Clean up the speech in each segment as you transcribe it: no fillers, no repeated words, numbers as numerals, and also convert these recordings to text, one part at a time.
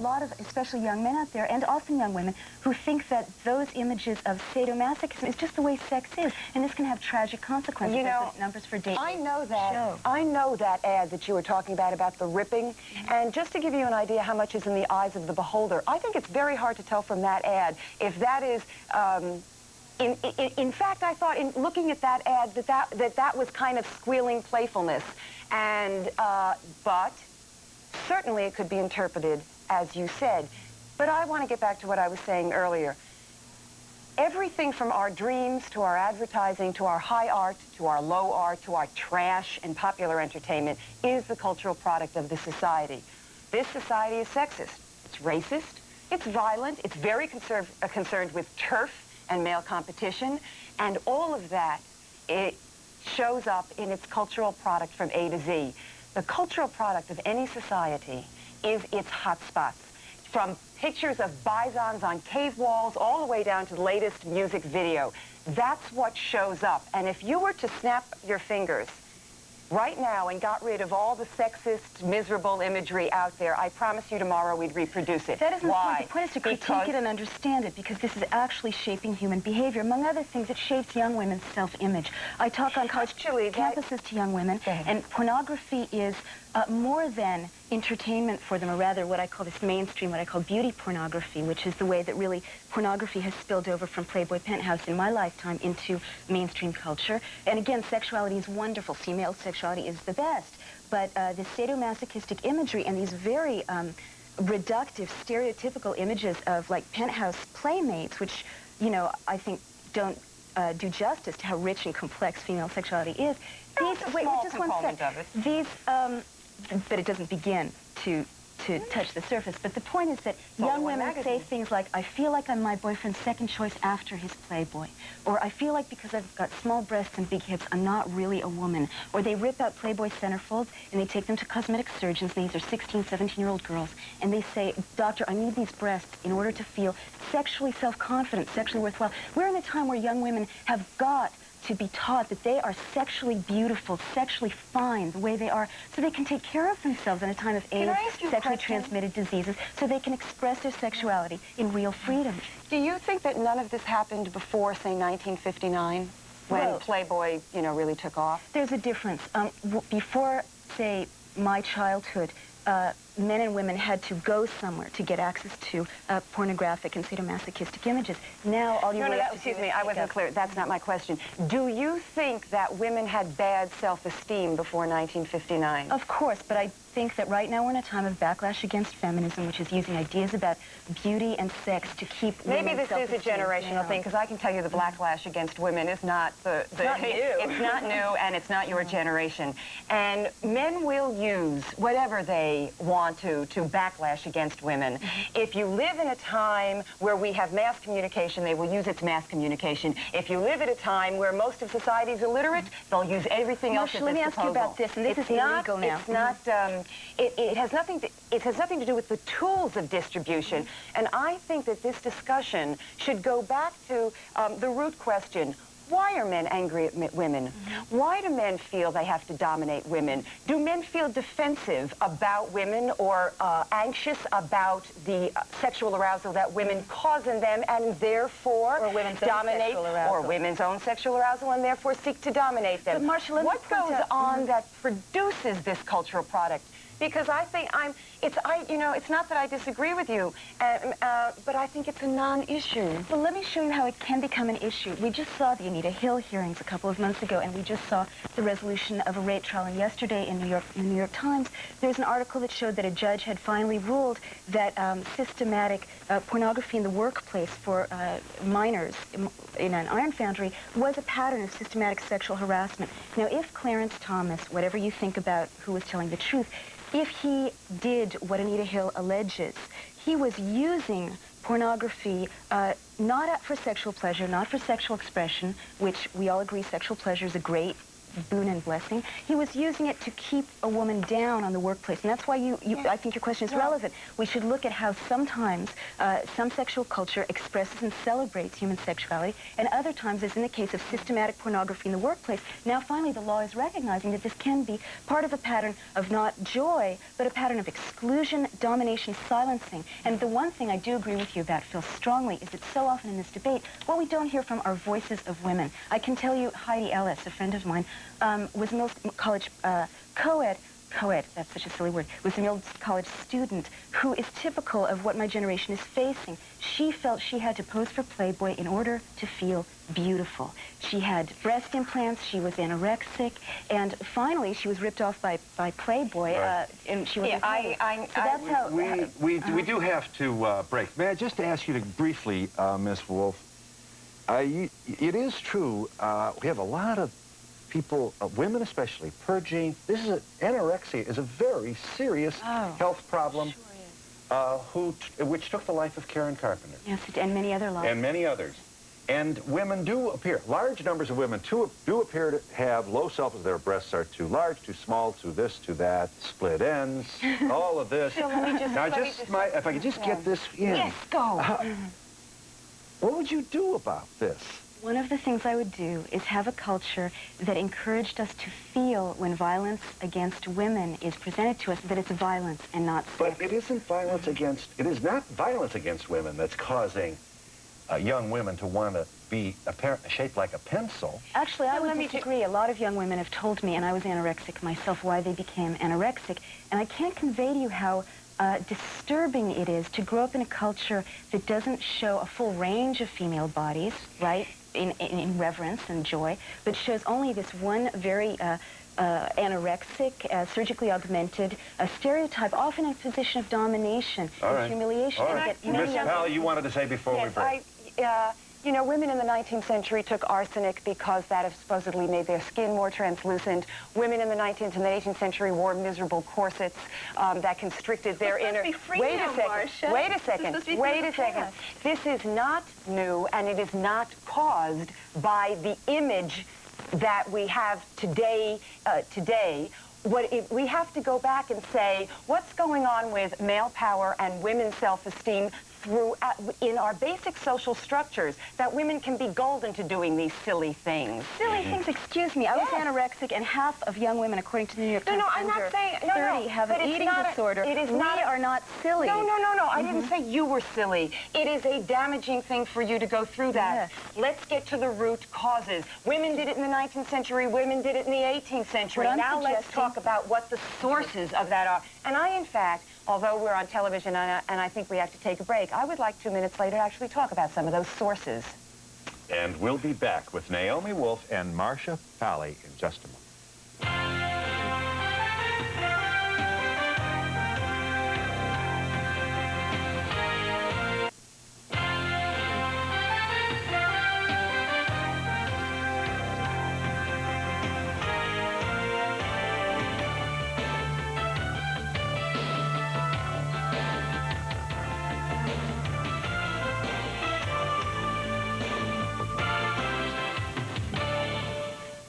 A lot of, especially young men out there, and often young women, who think that those images of sadomasochism is just the way sex is, and this can have tragic consequences. You know, as the numbers for dating I know that. show. I know that ad that you were talking about the ripping, and just to give you an idea how much is in the eyes of the beholder, I think it's very hard to tell from that ad if that is. In fact, I thought in looking at that ad that was kind of squealing playfulness, and but certainly it could be interpreted as you said. But I want to get back to what I was saying earlier. Everything from our dreams to our advertising to our high art to our low art to our trash and popular entertainment is the cultural product of this society. This society is sexist. It's racist. It's violent. It's very concerned with turf and male competition. And all of that, it shows up in its cultural product from A to Z. The cultural product of any society is its hotspots, from pictures of bisons on cave walls all the way down to the latest music video. That's what shows up. And if you were to snap your fingers right now and got rid of all the sexist, miserable imagery out there, I promise you tomorrow we'd reproduce it. That isn't Why? the point. The point is to critique it and understand it, because this is actually shaping human behavior. Among other things, it shapes young women's self-image. I talk on college campuses to young women, and pornography is more than entertainment for them, or rather what I call this mainstream, what I call beauty pornography, which is the way that really pornography has spilled over from Playboy Penthouse in my lifetime into mainstream culture. And again, sexuality is wonderful. Female sexuality is the best. But the sadomasochistic imagery and these very reductive, stereotypical images of like penthouse playmates, which, you know, I think don't do justice to how rich and complex female sexuality is. Wait, just one second. These, but it doesn't begin to touch the surface. But the point is that young women say things like, I feel like I'm my boyfriend's second choice after his Playboy. Or I feel like because I've got small breasts and big hips, I'm not really a woman. Or they rip out Playboy centerfolds and they take them to cosmetic surgeons. These are 16, 17-year-old girls. And they say, doctor, I need these breasts in order to feel sexually self-confident, sexually worthwhile. We're in a time where young women have got to be taught that they are sexually beautiful, sexually fine the way they are, so they can take care of themselves in a time of AIDS, sexually transmitted diseases, so they can express their sexuality in real freedom. Do you think that none of this happened before, say, 1959, when Playboy, you know, really took off? There's a difference. Before, say, my childhood, men and women had to go somewhere to get access to pornographic and sadomasochistic images. Now, all you excuse me, I wasn't clear. That's not my question. Do you think that women had bad self-esteem before 1959? Of course, but I think that right now we're in a time of backlash against feminism, which is using ideas about beauty and sex to keep Maybe this is a generational thing, because I can tell you the backlash against women is not it's not new, and it's not your generation. And men will use whatever they want to backlash against women. If you live in a time where we have mass communication, they will use its mass communication. If you live at a time where most of society is illiterate, they'll use everything else at let their me disposal. ask you about this, and this is illegal now. It's not, it has nothing to do with the tools of distribution. And I think that this discussion should go back to the root question. Why are men angry at women? Why do men feel they have to dominate women? Do men feel defensive about women or anxious about the sexual arousal that women cause in them and therefore dominate, or women's own sexual arousal and therefore seek to dominate them? But Marcia, what goes on that produces this cultural product? Because I think it's not that I disagree with you, but I think it's a non-issue. Well, let me show you how it can become an issue. We just saw the Anita Hill hearings a couple of months ago, and we just saw the resolution of a rape trial. And yesterday in the New York Times, there's an article that showed that a judge had finally ruled that systematic pornography in the workplace for minors in an iron foundry was a pattern of systematic sexual harassment. Now, if Clarence Thomas, whatever you think about who was telling the truth, if he did what Anita Hill alleges, he was using pornography not for sexual pleasure, not for sexual expression, which we all agree sexual pleasure is a great boon and blessing. He was using it to keep a woman down on the workplace. And that's why I think your question is relevant. We should look at how sometimes some sexual culture expresses and celebrates human sexuality, and other times, as in the case of systematic pornography in the workplace, now finally the law is recognizing that this can be part of a pattern of not joy, but a pattern of exclusion, domination, silencing. And the one thing I do agree with you about, Phil, strongly, is that so often in this debate, what we don't hear from are voices of women. I can tell you Heidi Ellis, a friend of mine, was a middle college co-ed, that's such a silly word, was a middle college student who is typical of what my generation is facing. She felt she had to pose for Playboy in order to feel beautiful. She had breast implants, she was anorexic, and finally she was ripped off by Playboy, and she was we do have to break. May I just ask you to briefly, Ms. Wolf, it is true, we have a lot of people, women especially, purging. Anorexia is a very serious health problem, which took the life of Karen Carpenter. Yes, and many other lives. And many others. And women do appear, large numbers of women do appear to have low self-esteem. Their breasts are too large, too small, too this, too that, split ends, all of this. So let me just, now, if I could just get this in. Yes, go. What would you do about this? One of the things I would do is have a culture that encouraged us to feel when violence against women is presented to us that it's violence and not sex. But it isn't violence against, it is not violence against women that's causing young women to want to be shaped like a pencil. Actually, I would disagree. A lot of young women have told me, and I was anorexic myself, why they became anorexic. And I can't convey to you how disturbing it is to grow up in a culture that doesn't show a full range of female bodies, right? In reverence and joy, but shows only this one very anorexic, surgically augmented stereotype, often in a position of domination and humiliation. All right. Ms. Pally, you wanted to say before we break. You know, women in the 19th century took arsenic because that supposedly made their skin more translucent. Women in the 19th and the 18th century wore miserable corsets that constricted their inner... Wait a second. This is not new, and it is not caused by the image that we have today. We have to go back and say, what's going on with male power and women's self-esteem in our basic social structures, that women can be golden to doing these silly things. Silly things, excuse me. I was anorexic, and half of young women, according to the New York Times, I'm not saying, 30 have an eating disorder. We are not silly. No. I didn't say you were silly. It is a damaging thing for you to go through that. Yes. Let's get to the root causes. Women did it in the 19th century. Women did it in the 18th century. Now let's talk about what the sources of that are. And I, in fact, although we're on television and I think we have to take a break, I would like 2 minutes later to actually talk about some of those sources. And we'll be back with Naomi Wolf and Marcia Pally in just a moment.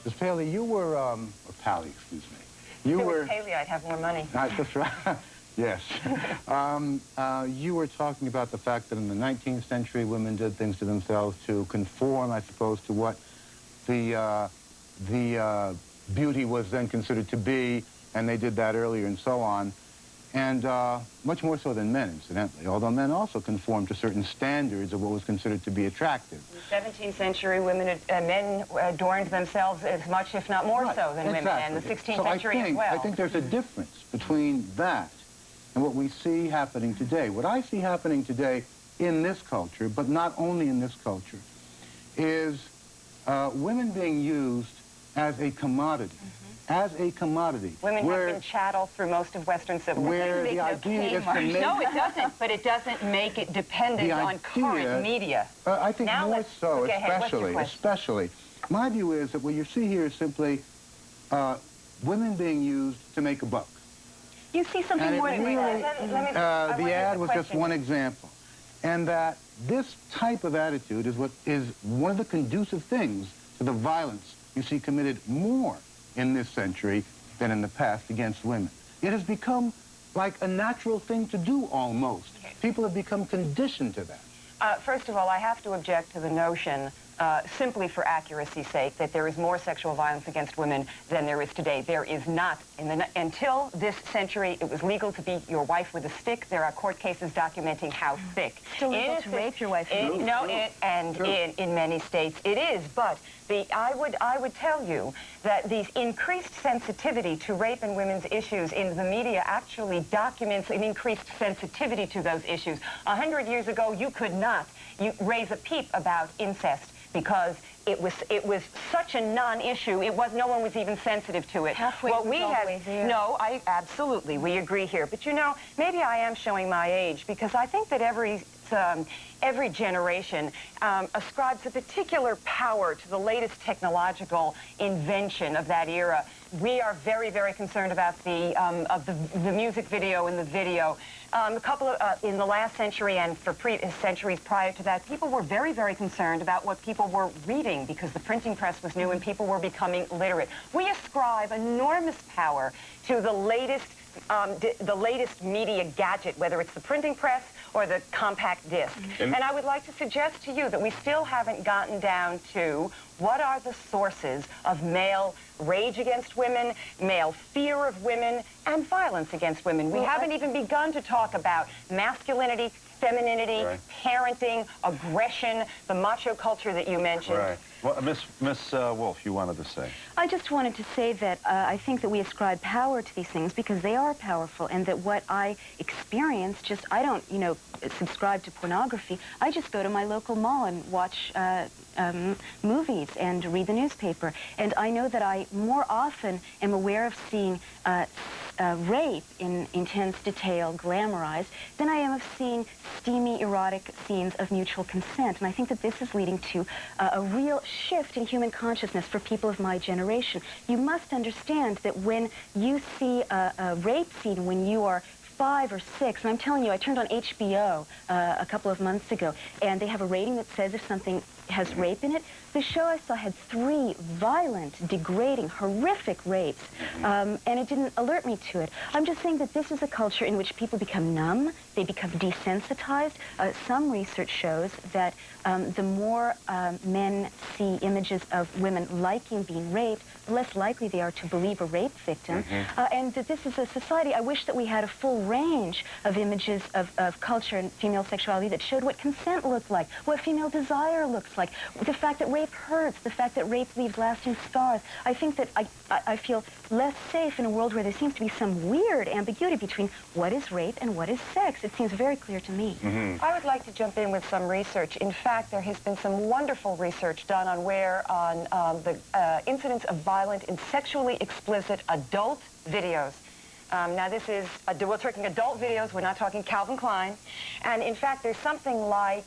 Ms. Paley, you were, or Pally, excuse me. You were... Paley, I'd have more money. That's right. Yes. You were talking about the fact that in the 19th century, women did things to themselves to conform, I suppose, to what the beauty was then considered to be, and they did that earlier and so on. And much more so than men, incidentally, although men also conformed to certain standards of what was considered to be attractive. In the 17th century, men adorned themselves as much, if not more so, than women, and the 16th century as well. I think there's a difference between that and what we see happening today. What I see happening today in this culture, but not only in this culture, is women being used as a commodity. As a commodity. Women have been chattel through most of Western civilization. Where the idea is to make... No, it doesn't, but it doesn't make it dependent on current media. I think now more so, okay, especially. My view is that what you see here is simply women being used to make a buck. You see something more than that. The ad was just one example. And that this type of attitude is what is one of the conducive things to the violence you see committed more in this century than in the past against women. It has become like a natural thing to do almost. People have become conditioned to that. First of all, I have to object to the notion, simply for accuracy's sake, that there is more sexual violence against women than there is today. There is not. Until this century, it was legal to beat your wife with a stick. There are court cases documenting how thick. Still legal to rape your wife. In many states it is. But I would tell you that these increased sensitivity to rape and women's issues in the media actually documents an increased sensitivity to those issues. 100 years ago, you could not raise a peep about incest because it was such a non-issue. No one was even sensitive to it. Halfway there. No, absolutely, we agree here. But you know, maybe I am showing my age because I think that every generation ascribes a particular power to the latest technological invention of that era. We are very, very concerned about the music video and the video. In the last century and for centuries prior to that, people were very, very concerned about what people were reading because the printing press was new and people were becoming literate. We ascribe enormous power to the latest media gadget, whether it's the printing press or the compact disc. And I would like to suggest to you that we still haven't gotten down to what are the sources of male rage against women, male fear of women, and violence against women. We haven't even begun to talk about masculinity, femininity, parenting, aggression, the macho culture that you mentioned. Right. Well, Miss Wolf, you wanted to say. I just wanted to say that I think that we ascribe power to these things because they are powerful, and that what I experience, I don't, subscribe to pornography. I just go to my local mall and watch movies and read the newspaper. And I know that I more often am aware of seeing rape in intense detail, glamorized, than I am of seeing steamy, erotic scenes of mutual consent. And I think that this is leading to a real shift in human consciousness for people of my generation. You must understand that when you see a rape scene when you are 5 or 6, and I'm telling you, I turned on HBO a couple of months ago, and they have a rating that says if something has rape in it. The show I saw had 3 violent, degrading, horrific rapes, and it didn't alert me to it. I'm just saying that this is a culture in which people become numb, they become desensitized. Some research shows that the more men see images of women liking being raped, the less likely they are to believe a rape victim, and that this is a society. I wish that we had a full range of images of culture and female sexuality that showed what consent looked like, what female desire looks like, the fact that rape hurts, the fact that rape leaves lasting scars. I think that I feel less safe in a world where there seems to be some weird ambiguity between what is rape and what is sex. It seems very clear to me. I would like to jump in with some research. In fact, there has been some wonderful research done on the incidence of violence in sexually explicit adult videos. Now this is, we're talking adult videos, we're not talking Calvin Klein. And in fact, there's something like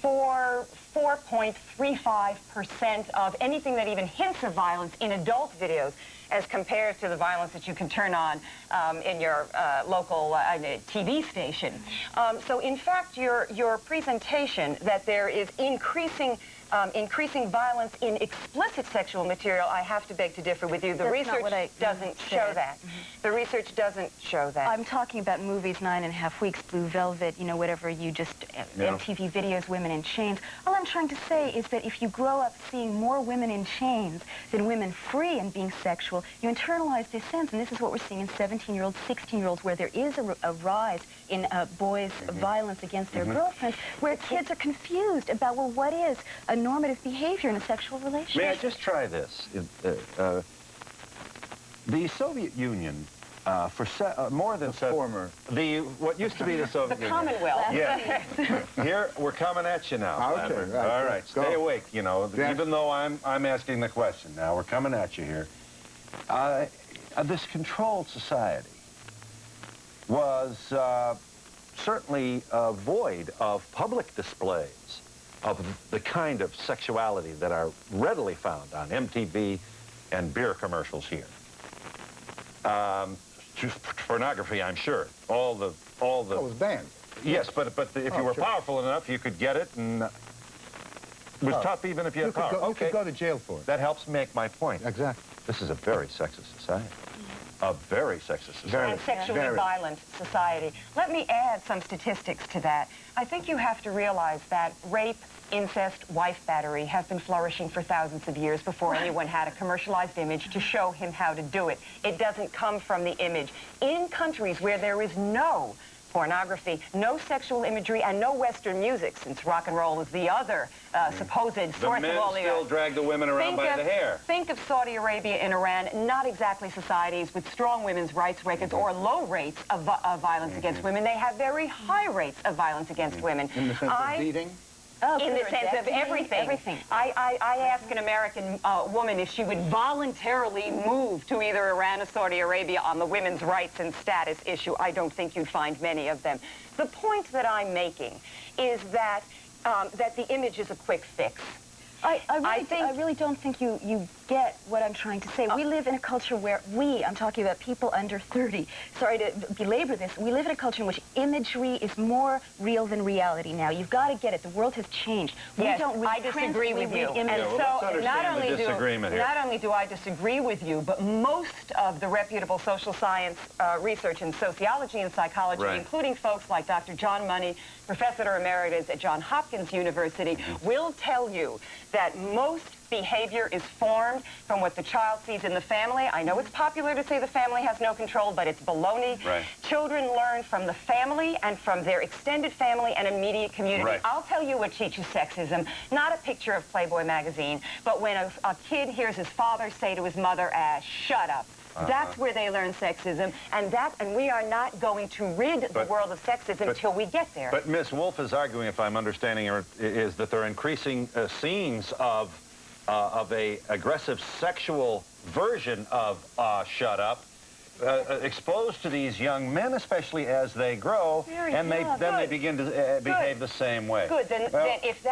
4.35% of anything that even hints of violence in adult videos as compared to the violence that you can turn on in your local TV station. So in fact, your presentation that there is increasing violence in explicit sexual material, I have to beg to differ with you. The research doesn't show that. The research doesn't show that. I'm talking about movies, 9.5 Weeks, Blue Velvet, whatever you just, MTV videos, Women in Chains. All I'm trying to say is that if you grow up seeing more women in chains than women free and being sexual, you internalize this sense, and this is what we're seeing in 17-year-olds, 16-year-olds, where there is a rise in boys' violence against their girlfriends, where kids are confused about, well, what is a normative behavior in a sexual relationship? May I just try this? The Soviet Union, for more than what used to be the Soviet Union. Commonwealth. Yeah. Here, we're coming at you now. Okay, Vladimir. All right, stay awake, even though I'm asking the question. Now, we're coming at you here. This controlled society was certainly void of public displays of the kind of sexuality that are readily found on MTV and beer commercials here. Pornography, I'm sure. All the. It was banned. Yes, but if you were powerful enough, you could get it, and it was tough even if you had power. You could go to jail for it. That helps make my point. Exactly. This is a very sexist society. A very sexist society. And sexually violent society. Let me add some statistics to that. I think you have to realize that rape, incest, wife battery have been flourishing for thousands of years before anyone had a commercialized image to show him how to do it. It doesn't come from the image. In countries where there is no pornography, no sexual imagery, and no Western music, since rock and roll is the other supposed source of all the... The men still drag the women around by the hair. Think of Saudi Arabia and Iran, not exactly societies with strong women's rights records or low rates of violence against women. They have very high rates of violence against women. In the sense of beating? In the sense of everything. I asked an American woman if she would voluntarily move to either Iran or Saudi Arabia on the women's rights and status issue. I don't think you'd find many of them. The point that I'm making is that that the image is a quick fix. I really don't think you get what I'm trying to say. We live in a culture where I'm talking about people under 30. Sorry to belabor this. We live in a culture in which imagery is more real than reality now. You've got to get it. The world has changed. Yes, I disagree with you. And so not only do I disagree with you, but most of the reputable social science research in sociology and psychology, including folks like Dr. John Money, Professor Emeritus at Johns Hopkins University, will tell you that most behavior is formed from what the child sees in the family. I know it's popular to say the family has no control, but it's baloney. Children learn from the family and from their extended family and immediate community. I'll tell you what teaches sexism, not a picture of Playboy magazine, but when a kid hears his father say to his mother, shut up. That's where they learn sexism, and we are not going to rid the world of sexism until we get there. But Ms. Wolf is arguing, if I'm understanding her, is that there are increasing scenes of a aggressive sexual version of shut up, exposed to these young men, especially as they grow, and then they begin to behave the same way. Good. Then if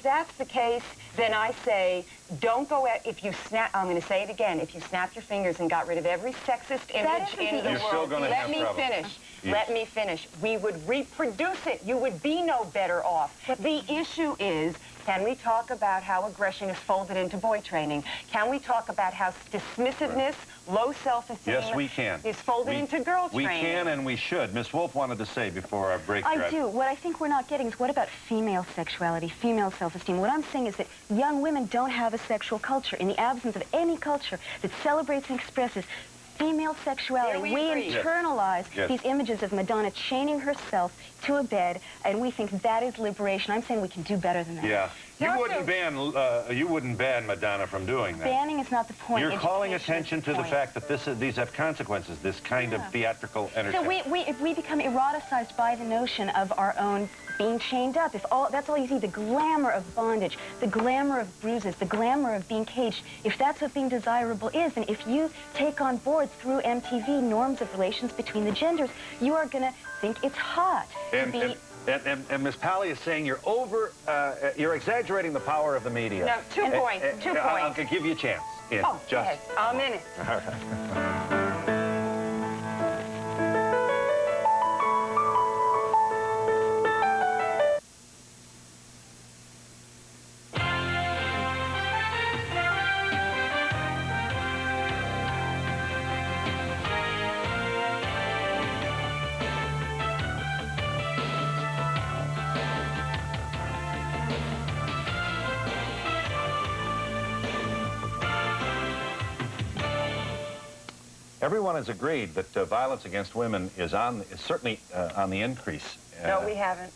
that's the case, then I say, don't go at, if you snap, I'm going to say it again, if you snapped your fingers and got rid of every sexist image in the world, let me finish. We would reproduce it. You would be no better off. But the issue is, can we talk about how aggression is folded into boy training? Can we talk about how dismissiveness, low self-esteem is folded into girl training? We can and we should. Ms. Wolf wanted to say before our break. I do. What I think we're not getting is what about female sexuality, female self-esteem? What I'm saying is that young women don't have a sexual culture. In the absence of any culture that celebrates and expresses female sexuality, we internalize these images of Madonna chaining herself to a bed, and we think that is liberation. I'm saying we can do better than that. Yeah. You wouldn't ban Madonna from doing that. Banning is not the point. You're calling attention to the fact that these have consequences, this kind of theatrical entertainment. So if we become eroticized by the notion of our own being chained up, that's all you see, the glamour of bondage, the glamour of bruises, the glamour of being caged, if that's what being desirable is, and if you take on board through MTV norms of relations between the genders, you are going to think it's hot. And Ms. Pally is saying you're exaggerating the power of the media. No, 2 points. I'll give you a chance. Yes, a minute. All right. Everyone has agreed that violence against women is certainly on the increase. No, we haven't.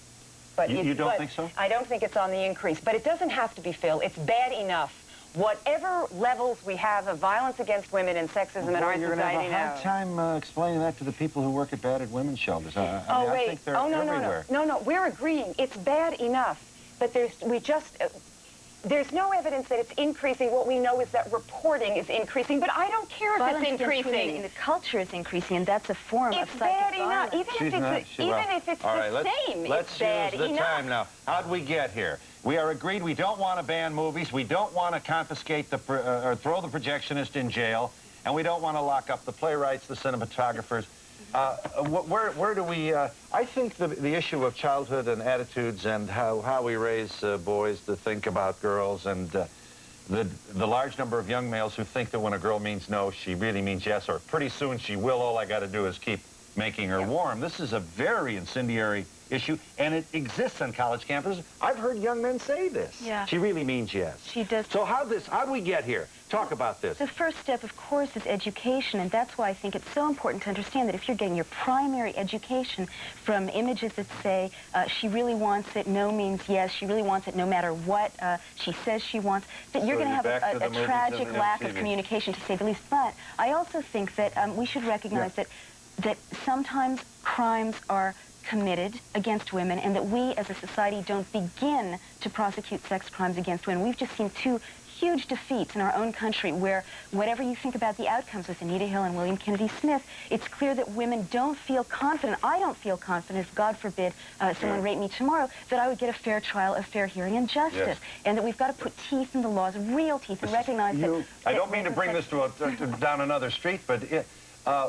But you don't think so? I don't think it's on the increase. But it doesn't have to be, Phil. It's bad enough. Whatever levels we have of violence against women and sexism in our society now. You're going to have a hard time explaining that to the people who work at battered women's shelters. I think they're everywhere. No, we're agreeing. It's bad enough. But there's no evidence that it's increasing. What we know is that reporting is increasing, but I don't care if it's increasing. The culture is increasing, and that's a form of psychic violence. Even if it's the same, let's use the time now. How'd we get here? We are agreed we don't want to ban movies, we don't want to confiscate or throw the projectionist in jail, and we don't want to lock up the playwrights, the cinematographers. Where do we... I think the issue of childhood and attitudes and how we raise boys to think about girls and the large number of young males who think that when a girl means no, she really means yes, or pretty soon she will, all I got to do is keep making her warm. This is a very incendiary issue, and it exists on college campuses. I've heard young men say this. Yeah. She really means yes. She does. So how do we get here? Talk about this. The first step, of course, is education, and that's why I think it's so important to understand that if you're getting your primary education from images that say she really wants it, no means yes, she really wants it no matter what she says she wants, that you're going to have a tragic lack of communication, to say the least. But I also think that we should recognize that sometimes crimes are committed against women, and that we as a society don't begin to prosecute sex crimes against women. We've just seen two huge defeats in our own country where, whatever you think about the outcomes with Anita Hill and William Kennedy Smith, it's clear that women don't feel confident. I don't feel confident, if God forbid someone raped me tomorrow, that I would get a fair trial, a fair hearing, and justice. And that we've got to put teeth in the laws, real teeth, and recognize that... I don't mean to bring this down another street, but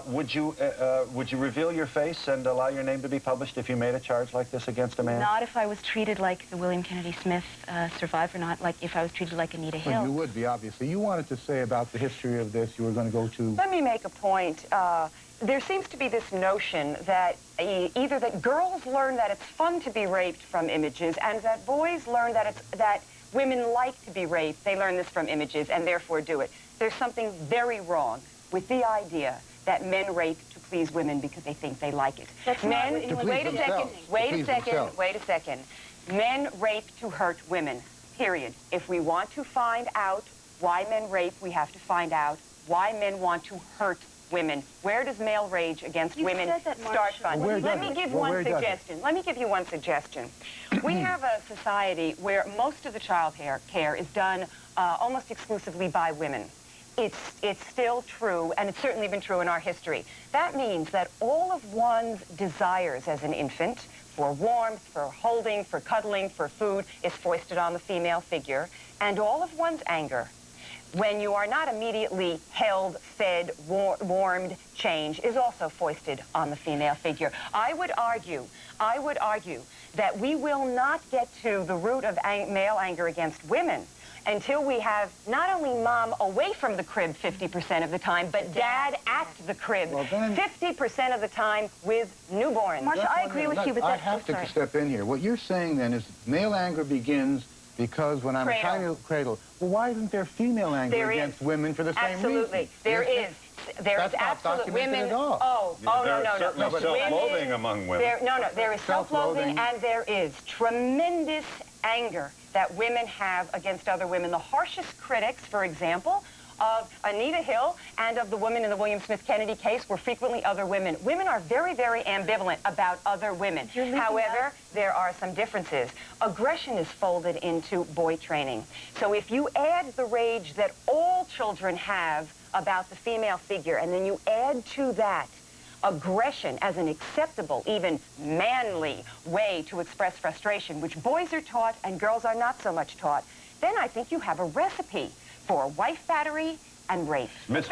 would you reveal your face and allow your name to be published if you made a charge like this against a man? Not if I was treated like the William Kennedy Smith survivor, not like if I was treated like Anita Hill. Well, you would be, obviously. You wanted to say about the history of this. You were going to go to... Let me make a point. There seems to be this notion that either that girls learn that it's fun to be raped from images, and that boys learn that women like to be raped. They learn this from images and therefore do it. There's something very wrong with the idea that men rape to please women because they think they like it. Men, wait a second. Men rape to hurt women, period. If we want to find out why men rape, we have to find out why men want to hurt women. Where does male rage against women start from? Let me give you one suggestion. We have a society where most of the child care is done almost exclusively by women. It's still true, and it's certainly been true in our history. That means that all of one's desires as an infant, for warmth, for holding, for cuddling, for food, is foisted on the female figure, and all of one's anger, when you are not immediately held, fed, warmed, changed, is also foisted on the female figure. I would argue that we will not get to the root of male anger against women until we have not only mom away from the crib 50% of the time, but dad at the crib 50% of the time with newborns. Marcia, I agree with you, but I have to step in here. What you're saying then is male anger begins because when I'm a tiny cradle. Well, why isn't there female anger against women for the same reason? Absolutely. There is. There is absolute women. No. There's self-loathing among women. There is self-loathing, and there is tremendous anger that women have against other women. The harshest critics, for example, of Anita Hill and of the woman in the William Smith Kennedy case were frequently other women. Women are very, very ambivalent about other women. However, there are some differences. Aggression is folded into boy training. So if you add the rage that all children have about the female figure, and then you add to that aggression as an acceptable, even manly way to express frustration, which boys are taught and girls are not so much taught, then I think you have a recipe for wife battery and rape. Ms.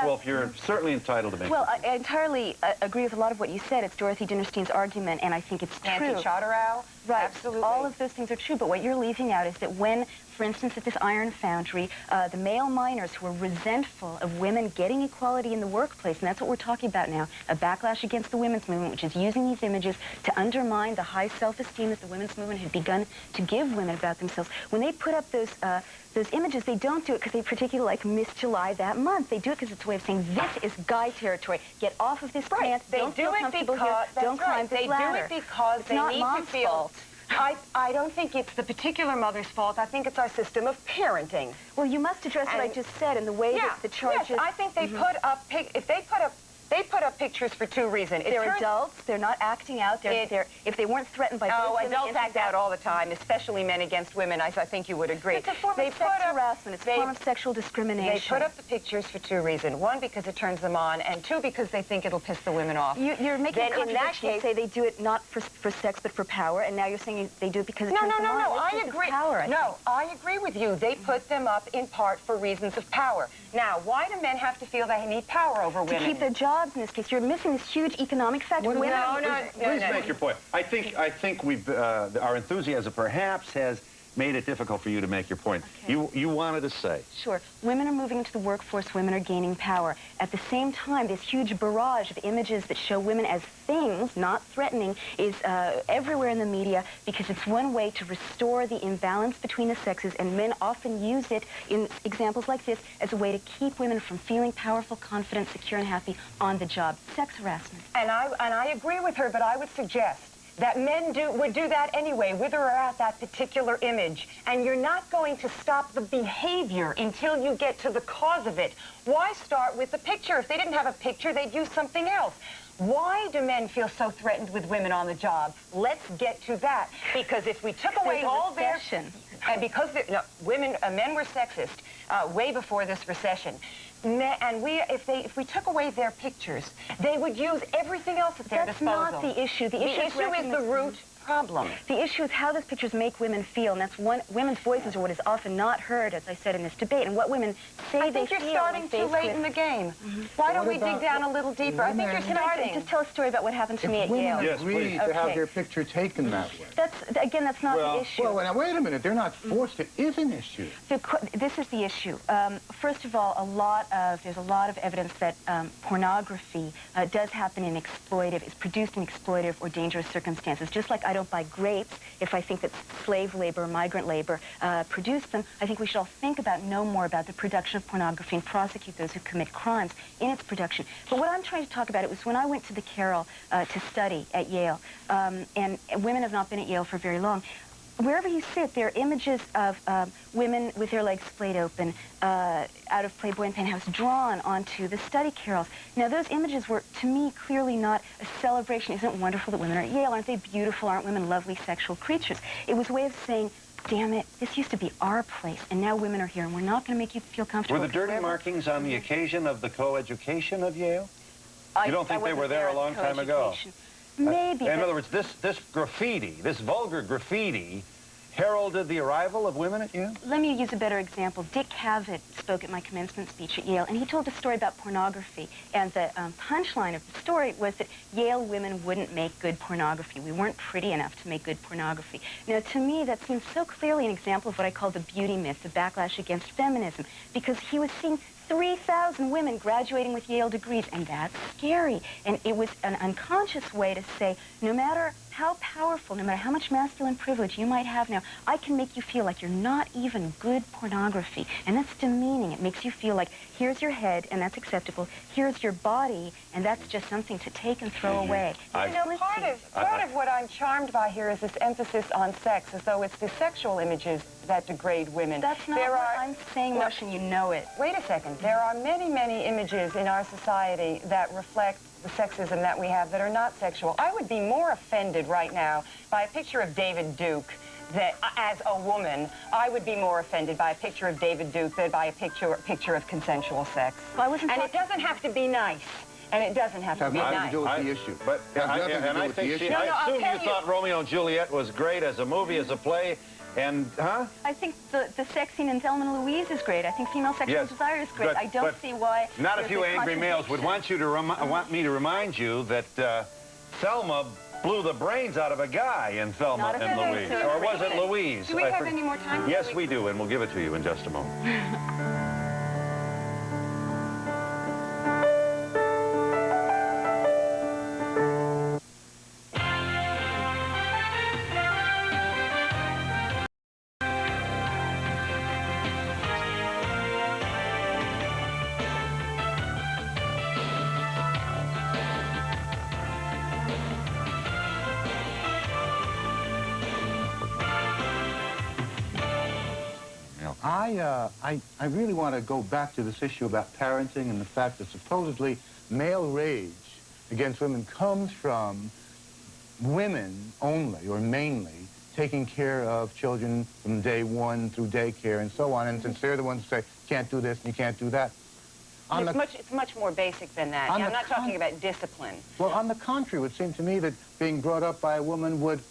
Wolf, you're certainly entitled to make Well, I entirely agree with a lot of what you said. It's Dorothy Dinnerstein's argument, and I think it's true. Nancy Charterow. Right. Absolutely. All of those things are true, but what you're leaving out is that when, for instance, at this iron foundry, the male miners who were resentful of women getting equality in the workplace, and that's what we're talking about now, a backlash against the women's movement, which is using these images to undermine the high self-esteem that the women's movement had begun to give women about themselves. When they put up those images, they don't do it because they particularly like Miss July that month. They do it because it's a way of saying, this is guy territory. Get off of this plant. Don't feel comfortable here. Don't climb this ladder. They do it because they need to feel... I don't think it's the particular mother's fault. I think it's our system of parenting. Well, you must address what I just said in the way that the charges... Yes, I think they put up... If they put up pictures for two reasons. They're adults. They're not acting out. If they weren't threatened by... adults act out all the time, especially men against women. I think you would agree. It's a form of sex harassment. It's a form of sexual discrimination. They put up the pictures for two reasons. One, because it turns them on, and two, because they think it'll piss the women off. You're making a contradiction. You say they do it not for sex, but for power, and now you're saying they do it because it turns them on. No, I agree. I agree with you. They put them up in part for reasons of power. Now, why do men have to feel they need power over women? To keep their jobs in this case. You're missing this huge economic factor. Please make your point. I think we've our enthusiasm perhaps has made it difficult for you to make your point. Okay. You wanted to say. Sure. Women are moving into the workforce. Women are gaining power. At the same time, this huge barrage of images that show women as things, not threatening, is everywhere in the media because it's one way to restore the imbalance between the sexes, and men often use it in examples like this as a way to keep women from feeling powerful, confident, secure, and happy on the job. Sex harassment. And I agree with her, but I would suggest that men would do that anyway, with or without that particular image. And you're not going to stop the behavior until you get to the cause of it. Why start with the picture? If they didn't have a picture, they'd use something else. Why do men feel so threatened with women on the job? Let's get to that. Because if we took away all their... And because men were sexist way before this recession. And if we took away their pictures, they would use everything else at their disposal. That's not the issue. The issue is the root problem. The issue is how those pictures make women feel, and that's women's voices are what is often not heard, as I said in this debate, and what women say they feel. I think you're starting too late in the game. Why don't we dig down a little deeper? I think you're starting. Just tell a story about what happened to me at Yale. Yes, please. To have their picture taken that way. That's not the issue. Well, now, wait a minute. They're not forced. It is an issue. This is the issue. First of all, there's a lot of evidence that pornography does happen in is produced in exploitive or dangerous circumstances. Just like I don't buy grapes if I think that slave labor, migrant labor produced them. I think we should all know more about the production of pornography and prosecute those who commit crimes in its production. But what I'm trying to talk about, it was when I went to the Carroll to study at Yale, and women have not been at Yale for very long. Wherever you sit, there are images of women with their legs splayed open out of Playboy and Penthouse drawn onto the study carrels. Now, those images were, to me, clearly not a celebration. Isn't it wonderful that women are at Yale? Aren't they beautiful? Aren't women lovely sexual creatures? It was a way of saying, damn it, this used to be our place, and now women are here, and we're not going to make you feel comfortable. Were the dirty markings on the occasion of the co-education of Yale? You don't think they were there a long time ago? Maybe. In other words, this graffiti, this vulgar graffiti, heralded the arrival of women at Yale? Let me use a better example. Dick Cavett spoke at my commencement speech at Yale, and he told a story about pornography. And the punchline of the story was that Yale women wouldn't make good pornography. We weren't pretty enough to make good pornography. Now, to me, that seems so clearly an example of what I call the beauty myth, the backlash against feminism, because he was seeing 3,000 women graduating with Yale degrees, and that's scary. And it was an unconscious way to say, no matter how powerful, no matter how much masculine privilege you might have now, I can make you feel like you're not even good pornography. And that's demeaning. It makes you feel like, here's your head, and that's acceptable. Here's your body, and that's just something to take and throw away. You know, part of what I'm charmed by here is this emphasis on sex, as though it's the sexual images that degrade women. That's not what I'm saying, Marcia, and you know it. Wait a second. There are many, many images in our society that reflect the sexism that we have that are not sexual. I would be more offended right now by a picture of David Duke that, as a woman, I would be more offended by a picture of David Duke than by a picture of consensual sex. Well, and it doesn't have to be nice. And it doesn't have to be nice. Nothing to do with the issue. But I assume you thought Romeo and Juliet was great as a movie, as a play, and, I think the sex scene in Thelma and Louise is great. I think female sexual desire is great. I don't see why... Not a few angry males would want me to remind you that Thelma blew the brains out of a guy in Thelma and Louise. Or was it Louise? Do we have any more time? Yes, we do, and we'll give it to you in just a moment. I really want to go back to this issue about parenting and the fact that supposedly male rage against women comes from women only, or mainly, taking care of children from day one through daycare and so on, and since they're the ones who say, can't do this and you can't do that. It's much more basic than that. I'm not talking about discipline. Well, on the contrary, it would seem to me that being brought up by a woman would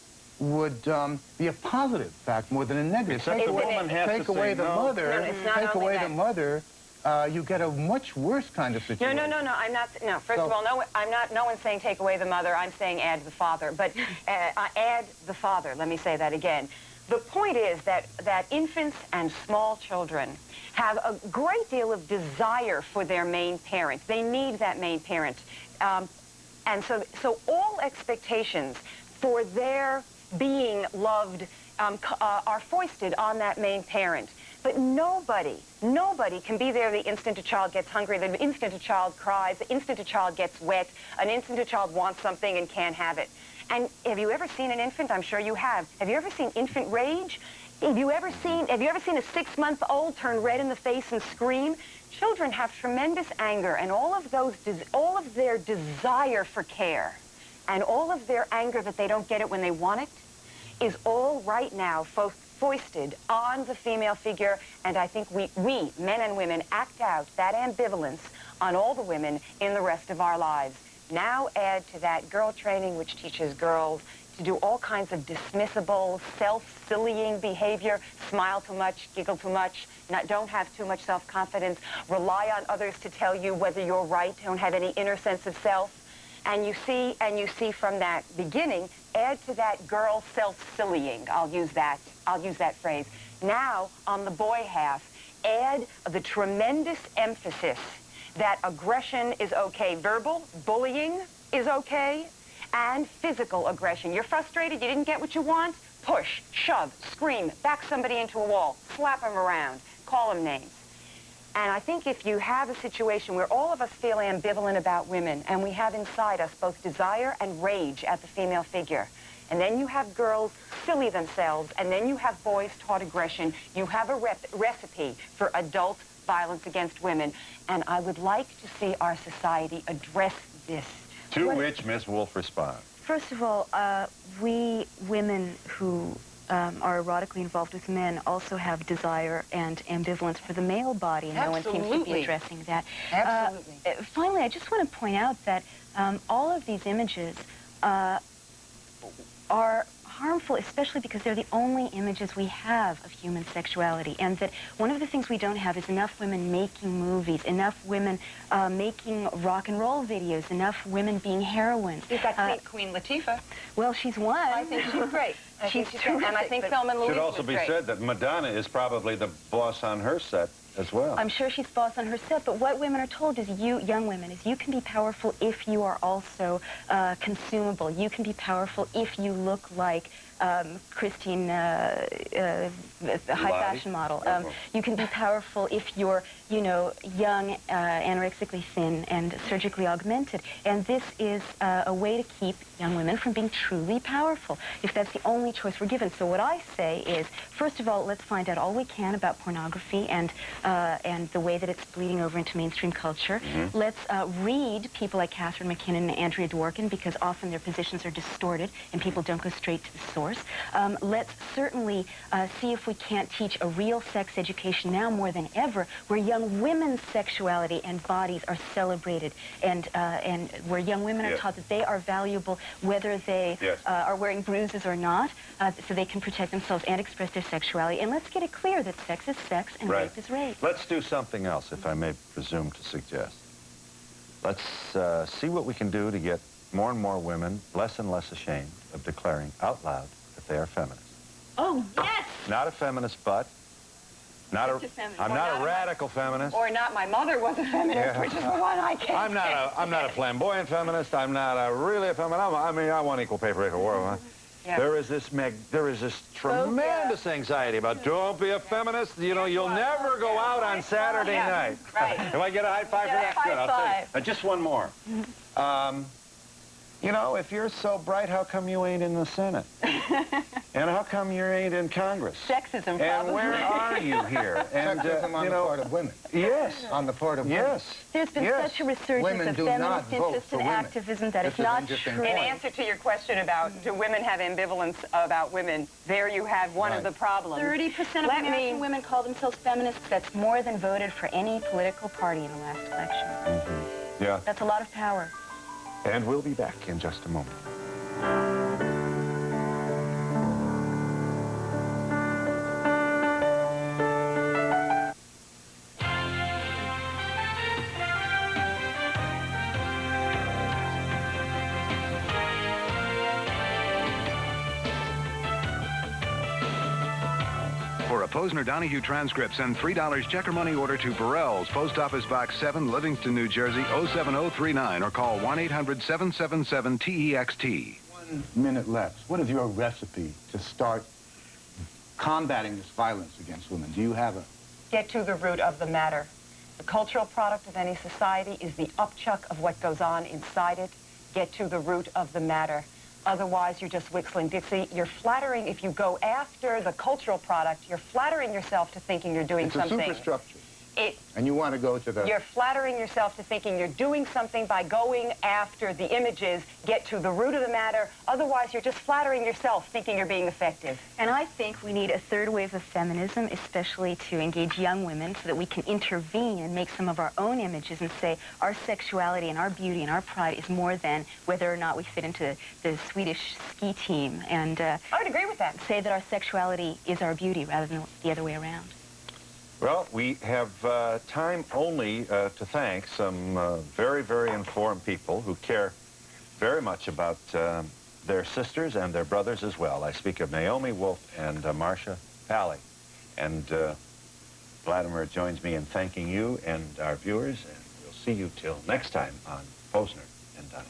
be a positive fact more than a negative. Take away the mother, you get a much worse kind of situation. No, I'm not. No, first of all, no one's saying take away the mother. I'm saying add the father. But add the father. Let me say that again. The point is that infants and small children have a great deal of desire for their main parent. They need that main parent. And so all expectations for their being loved are foisted on that main parent. But nobody can be there the instant a child gets hungry, the instant a child cries, the instant a child gets wet, an instant a child wants something and can't have it. And have you ever seen an infant? I'm sure you have. Have you ever seen infant rage? Have you ever seen a 6-month-old turn red in the face and scream? Children have tremendous anger, and all of their desire for care and all of their anger that they don't get it when they want it is all right now foisted on the female figure. And I think we, men and women, act out that ambivalence on all the women in the rest of our lives. Now add to that girl training, which teaches girls to do all kinds of dismissible, self-sillying behavior, smile too much, giggle too much, don't have too much self-confidence, rely on others to tell you whether you're right, don't have any inner sense of self. And you see from that beginning, add to that girl self-sillying, I'll use that phrase. Now, on the boy half, add the tremendous emphasis that aggression is okay. Verbal bullying is okay, and physical aggression. You're frustrated, you didn't get what you want? Push, shove, scream, back somebody into a wall, slap them around, call them names. And I think if you have a situation where all of us feel ambivalent about women, and we have inside us both desire and rage at the female figure, and then you have girls silly themselves, and then you have boys taught aggression, you have a recipe for adult violence against women. And I would like to see our society address this. To which Ms. Wolf responds. First of all, we women who are erotically involved with men also have desire and ambivalence for the male body, and no one seems to be addressing that. Absolutely. Finally, I just want to point out that all of these images are harmful, especially because they're the only images we have of human sexuality, and that one of the things we don't have is enough women making movies, enough women making rock and roll videos, enough women being heroines. You've got sweet Queen Latifah. Well, she's one. I think she's great. She's terrific, and I think Thelma and Louise Should also be said that Madonna is probably the boss on her set as well. I'm sure she's boss on her set, but what women are told is you, young women, is you can be powerful if you are also consumable. You can be powerful if you look like Christine, the high fashion model. You can be powerful if you're, you know, young, anorexically thin, and surgically augmented. And this is a way to keep young women from being truly powerful, if that's the only choice we're given. So what I say is, first of all, let's find out all we can about pornography and the way that it's bleeding over into mainstream culture. Mm-hmm. Let's read people like Catherine McKinnon and Andrea Dworkin, because often their positions are distorted and people don't go straight to the source. Let's certainly see if we can't teach a real sex education now more than ever, where young women's sexuality and bodies are celebrated, and where young women are taught that they are valuable whether they are wearing bruises or not, so they can protect themselves and express their sexuality. And let's get it clear that sex is sex and rape is rape. Let's do something else, if I may presume to suggest. Let's see what we can do to get more and more women less and less ashamed of declaring out loud that they are feminists. Oh, yes! Not a feminist, but not a feminist. I'm not a radical feminist. Or not my mother was a feminist, which is the one I can't I'm not a flamboyant feminist. I'm not really a feminist. I mean, I want equal pay for equal work. Huh? Yeah. There is this tremendous anxiety about don't be a feminist. You know, you'll never go out on Saturday night. Right. Do I get a high five for that? High Good, five. I'll just one more. You know, if you're so bright, how come you ain't in the Senate? And how come you ain't in Congress? Sexism, probably. And where are you here? And, sexism on the part of women. Yes. On the part of women. Yes. There's been such a resurgence Women of do not feminist vote interest for in women. activism that This is is not interesting true. In answer to your question about do women have ambivalence about women, there you have one of the problems. 30% of American women call themselves feminists. That's more than voted for any political party in the last election. Mm-hmm. Yeah. That's a lot of power. And we'll be back in just a moment. a Pozner Donahue transcript, send $3 check or money order to Burrell's, Post Office Box 7, Livingston, New Jersey, 07039, or call 1-800-777-TEXT. 1 minute left. What is your recipe to start combating this violence against women? Do you have a... Get to the root of the matter. The cultural product of any society is the upchuck of what goes on inside it. Get to the root of the matter. Otherwise, you're just whistling Dixie. You're flattering, if you go after the cultural product, you're flattering yourself to thinking you're doing something. It's a superstructure. And you want to go to the... You're flattering yourself to thinking you're doing something by going after the images. Get to the root of the matter. Otherwise, you're just flattering yourself thinking you're being effective. And I think we need a third wave of feminism, especially to engage young women so that we can intervene and make some of our own images and say our sexuality and our beauty and our pride is more than whether or not we fit into the Swedish ski team. And I would agree with that. Say that our sexuality is our beauty rather than the other way around. Well, we have time only to thank some very, very informed people who care very much about their sisters and their brothers as well. I speak of Naomi Wolf and Marcia Pally. And Vladimir joins me in thanking you and our viewers, and we'll see you till next time on Pozner and Donahue.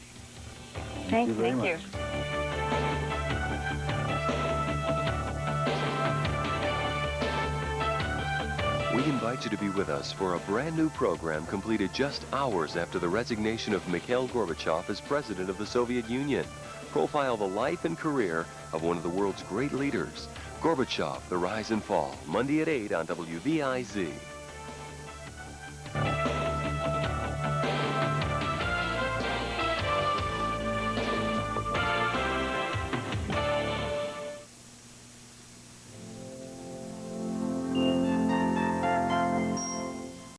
Thank you. Thank you. We invite you to be with us for a brand new program completed just hours after the resignation of Mikhail Gorbachev as president of the Soviet Union. Profile the life and career of one of the world's great leaders. Gorbachev, The Rise and Fall, Monday at 8 on WVIZ.